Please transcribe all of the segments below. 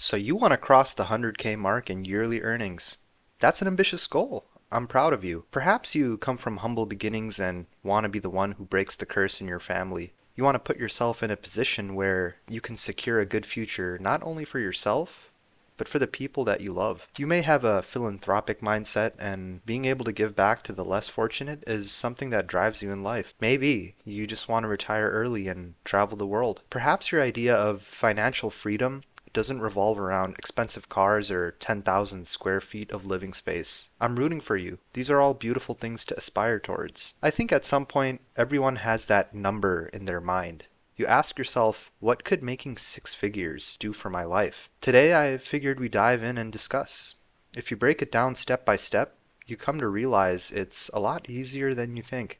So you want to cross the 100K mark in yearly earnings. That's an ambitious goal. I'm proud of you. Perhaps you come from humble beginnings and want to be the one who breaks the curse in your family. You want to put yourself in a position where you can secure a good future not only for yourself, but for the people that you love. You may have a philanthropic mindset, and being able to give back to the less fortunate is something that drives you in life. Maybe you just want to retire early and travel the world. Perhaps your idea of financial freedom doesn't revolve around expensive cars or 10,000 square feet of living space. I'm rooting for you. These are all beautiful things to aspire towards. I think at some point, everyone has that number in their mind. You ask yourself, what could making six figures do for my life? Today, I figured we dive in and discuss. If you break it down step by step, you come to realize it's a lot easier than you think.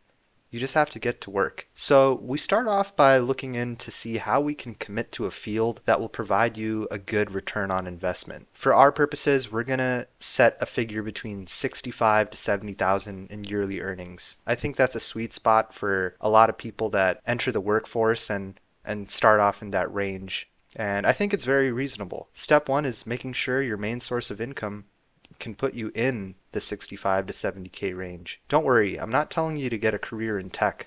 You just have to get to work. So we start off by looking in to see how we can commit to a field that will provide you a good return on investment. For our purposes, we're going to set a figure between 65 to 70,000 in yearly earnings. I think that's a sweet spot for a lot of people that enter the workforce and start off in that range. And I think it's very reasonable. Step one is making sure your main source of income can put you in the 65 to 70K range. Don't worry, I'm not telling you to get a career in tech.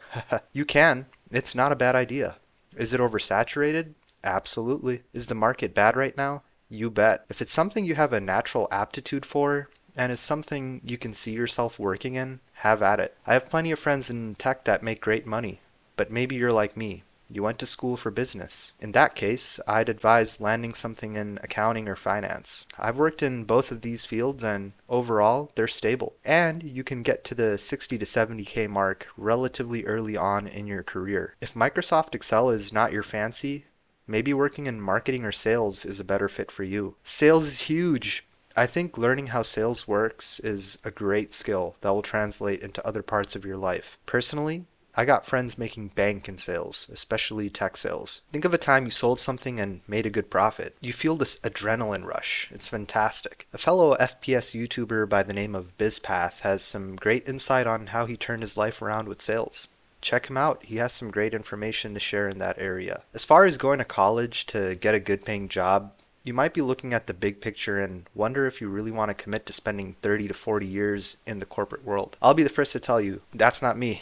You can. It's not a bad idea. Is it oversaturated? Absolutely. Is the market bad right now? You bet. If it's something you have a natural aptitude for and is something you can see yourself working in, have at it. I have plenty of friends in tech that make great money, but maybe you're like me. You went to school for business. In that case, I'd advise landing something in accounting or finance. I've worked in both of these fields and overall, they're stable. And you can get to the 60 to 70K mark relatively early on in your career. If Microsoft Excel is not your fancy, maybe working in marketing or sales is a better fit for you. Sales is huge. I think learning how sales works is a great skill that will translate into other parts of your life. Personally, I got friends making bank in sales, especially tech sales. Think of a time you sold something and made a good profit. You feel this adrenaline rush. It's fantastic. A fellow FPS YouTuber by the name of BizPath has some great insight on how he turned his life around with sales. Check him out. He has some great information to share in that area. As far as going to college to get a good paying job, you might be looking at the big picture and wonder if you really want to commit to spending 30 to 40 years in the corporate world. I'll be the first to tell you, that's not me.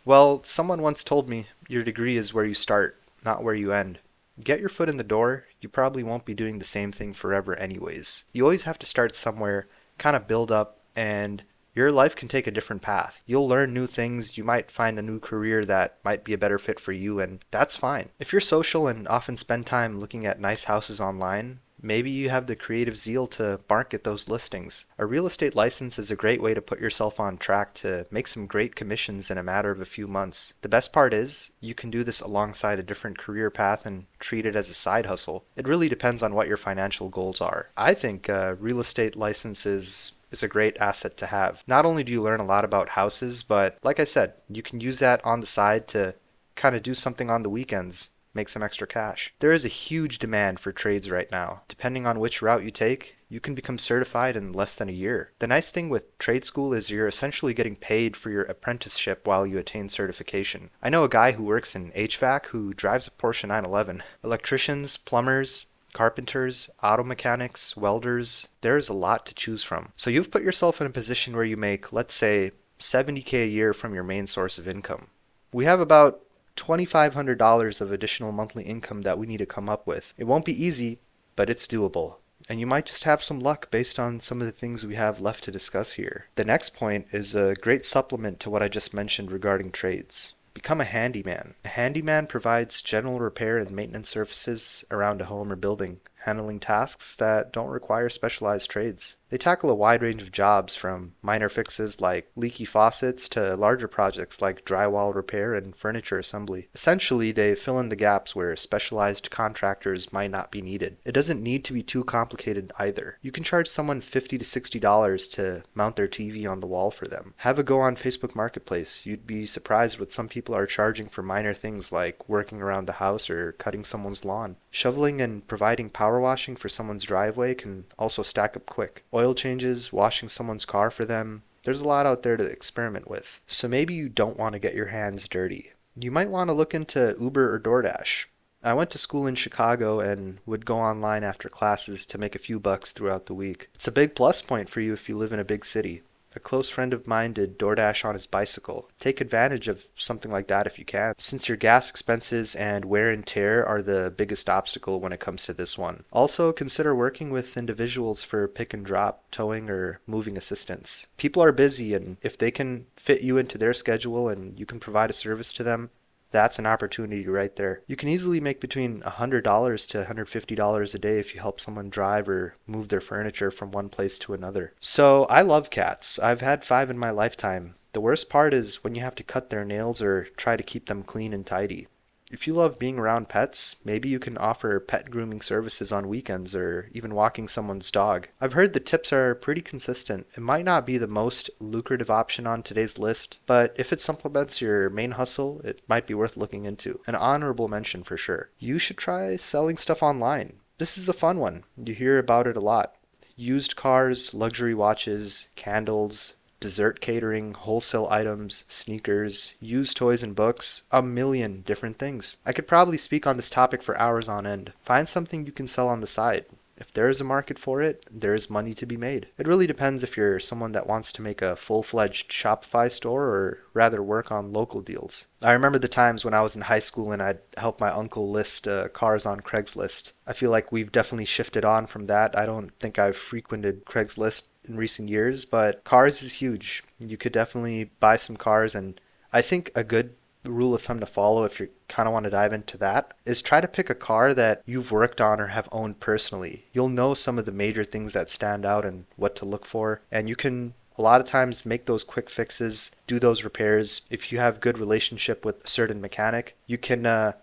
Well, someone once told me, your degree is where you start, not where you end. Get your foot in the door, you probably won't be doing the same thing forever anyways. You always have to start somewhere, kind of build up, and your life can take a different path. You'll learn new things, you might find a new career that might be a better fit for you, and that's fine. If you're social and often spend time looking at nice houses online, maybe you have the creative zeal to market those listings. A real estate license is a great way to put yourself on track to make some great commissions in a matter of a few months. The best part is, you can do this alongside a different career path and treat it as a side hustle. It really depends on what your financial goals are. I think a real estate license is a great asset to have. Not only do you learn a lot about houses, but like I said, you can use that on the side to kind of do something on the weekends, make some extra cash. There is a huge demand for trades right now. Depending on which route you take, you can become certified in less than a year. The nice thing with trade school is you're essentially getting paid for your apprenticeship while you attain certification. I know a guy who works in HVAC who drives a Porsche 911. Electricians, plumbers, carpenters, auto mechanics, welders, there's a lot to choose from. So you've put yourself in a position where you make, let's say, 70K a year from your main source of income. We have about $2,500 of additional monthly income that we need to come up with. It won't be easy, but it's doable. And you might just have some luck based on some of the things we have left to discuss here. The next point is a great supplement to what I just mentioned regarding trades. Become a handyman. A handyman provides general repair and maintenance services around a home or building, handling tasks that don't require specialized trades. They tackle a wide range of jobs from minor fixes like leaky faucets to larger projects like drywall repair and furniture assembly. Essentially, they fill in the gaps where specialized contractors might not be needed. It doesn't need to be too complicated either. You can charge someone $50 to $60 to mount their TV on the wall for them. Have a go on Facebook Marketplace. You'd be surprised what some people are charging for minor things like working around the house or cutting someone's lawn. Shoveling and providing power washing for someone's driveway can also stack up quick. Oil changes, washing someone's car for them. There's a lot out there to experiment with. So maybe you don't want to get your hands dirty. You might want to look into Uber or DoorDash. I went to school in Chicago and would go online after classes to make a few bucks throughout the week. It's a big plus point for you if you live in a big city. A close friend of mine did DoorDash on his bicycle. Take advantage of something like that if you can, since your gas expenses and wear and tear are the biggest obstacle when it comes to this one. Also, consider working with individuals for pick and drop, towing, or moving assistance. People are busy, and if they can fit you into their schedule and you can provide a service to them, that's an opportunity right there. You can easily make between $100 to $150 a day if you help someone drive or move their furniture from one place to another. So I love cats. I've had 5 in my lifetime. The worst part is when you have to cut their nails or try to keep them clean and tidy. If you love being around pets, maybe you can offer pet grooming services on weekends or even walking someone's dog. I've heard the tips are pretty consistent. It might not be the most lucrative option on today's list, but if it supplements your main hustle, it might be worth looking into. An honorable mention for sure. You should try selling stuff online. This is a fun one. You hear about it a lot. Used cars, luxury watches, candles, dessert catering, wholesale items, sneakers, used toys and books, a million different things. I could probably speak on this topic for hours on end. Find something you can sell on the side. If there is a market for it, there is money to be made. It really depends if you're someone that wants to make a full-fledged Shopify store or rather work on local deals. I remember the times when I was in high school and I'd help my uncle list cars on Craigslist. I feel like we've definitely shifted on from that. I don't think I've frequented Craigslist in recent years, but cars is huge. You could definitely buy some cars, and I think a good rule of thumb to follow if you kind of want to dive into that is try to pick a car that you've worked on or have owned personally. You'll know some of the major things that stand out and what to look for, and you can a lot of times make those quick fixes, do those repairs. If you have good relationship with a certain mechanic, you can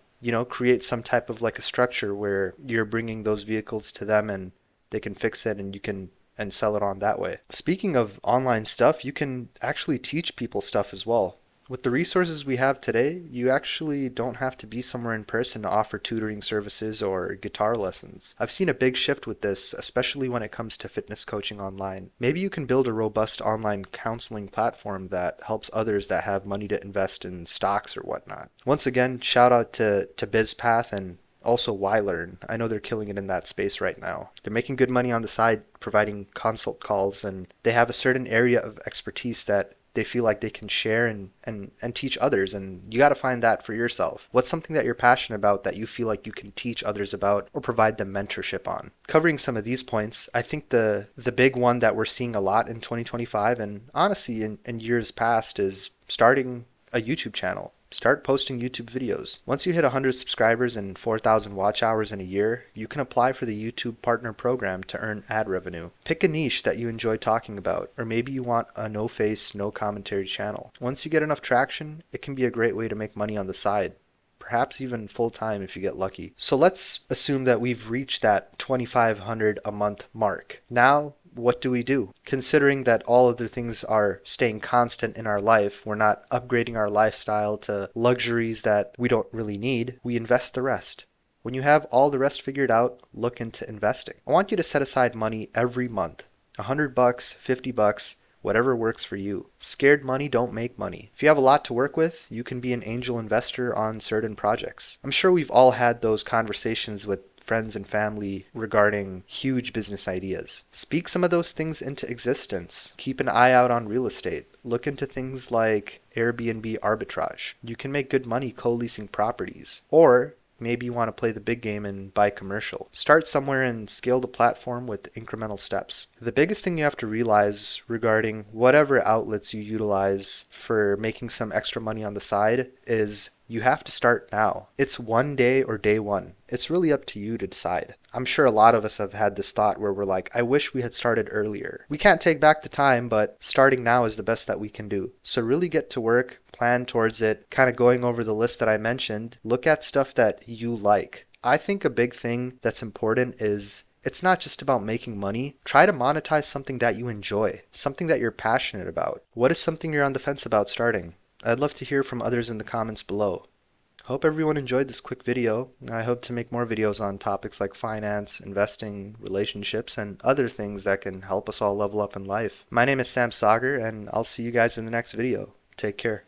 create some type of like a structure where you're bringing those vehicles to them and they can fix it and you can and sell it on that way. Speaking of online stuff, you can actually teach people stuff as well. With the resources we have today, you actually don't have to be somewhere in person to offer tutoring services or guitar lessons. I've seen a big shift with this, especially when it comes to fitness coaching online. Maybe you can build a robust online counseling platform that helps others that have money to invest in stocks or whatnot. Once again, shout out to BizPath and also YLearn. I know they're killing it in that space right now. They're making good money on the side providing consult calls, and they have a certain area of expertise that they feel like they can share and teach others, and you got to find that for yourself. What's something that you're passionate about that you feel like you can teach others about or provide them mentorship on? Covering some of these points, I think the big one that we're seeing a lot in 2025 and honestly in years past is starting a YouTube channel. Start posting YouTube videos. Once you hit 100 subscribers and 4,000 watch hours in a year, you can apply for the YouTube Partner Program to earn ad revenue. Pick a niche that you enjoy talking about, or maybe you want a no-face, no-commentary channel. Once you get enough traction, it can be a great way to make money on the side. Perhaps even full-time if you get lucky. So let's assume that we've reached that 2,500 a month mark. Now, what do we do? Considering that all other things are staying constant in our life, we're not upgrading our lifestyle to luxuries that we don't really need, we invest the rest. When you have all the rest figured out, look into investing. I want you to set aside money every month. $100, $50, whatever works for you. Scared money don't make money. If you have a lot to work with, you can be an angel investor on certain projects. I'm sure we've all had those conversations with friends and family regarding huge business ideas. Speak some of those things into existence. Keep an eye out on real estate. Look into things like Airbnb arbitrage. You can make good money co-leasing properties. Or maybe you want to play the big game and buy commercial. Start somewhere and scale the platform with incremental steps. The biggest thing you have to realize regarding whatever outlets you utilize for making some extra money on the side is you have to start now. It's one day or day one. It's really up to you to decide. I'm sure a lot of us have had this thought where we're like, I wish we had started earlier. We can't take back the time, but starting now is the best that we can do. So really get to work, plan towards it, kind of going over the list that I mentioned. Look at stuff that you like. I think a big thing that's important is it's not just about making money. Try to monetize something that you enjoy, something that you're passionate about. What is something you're on the fence about starting? I'd love to hear from others in the comments below. Hope everyone enjoyed this quick video. I hope to make more videos on topics like finance, investing, relationships, and other things that can help us all level up in life. My name is Sam Sagar, and I'll see you guys in the next video. Take care.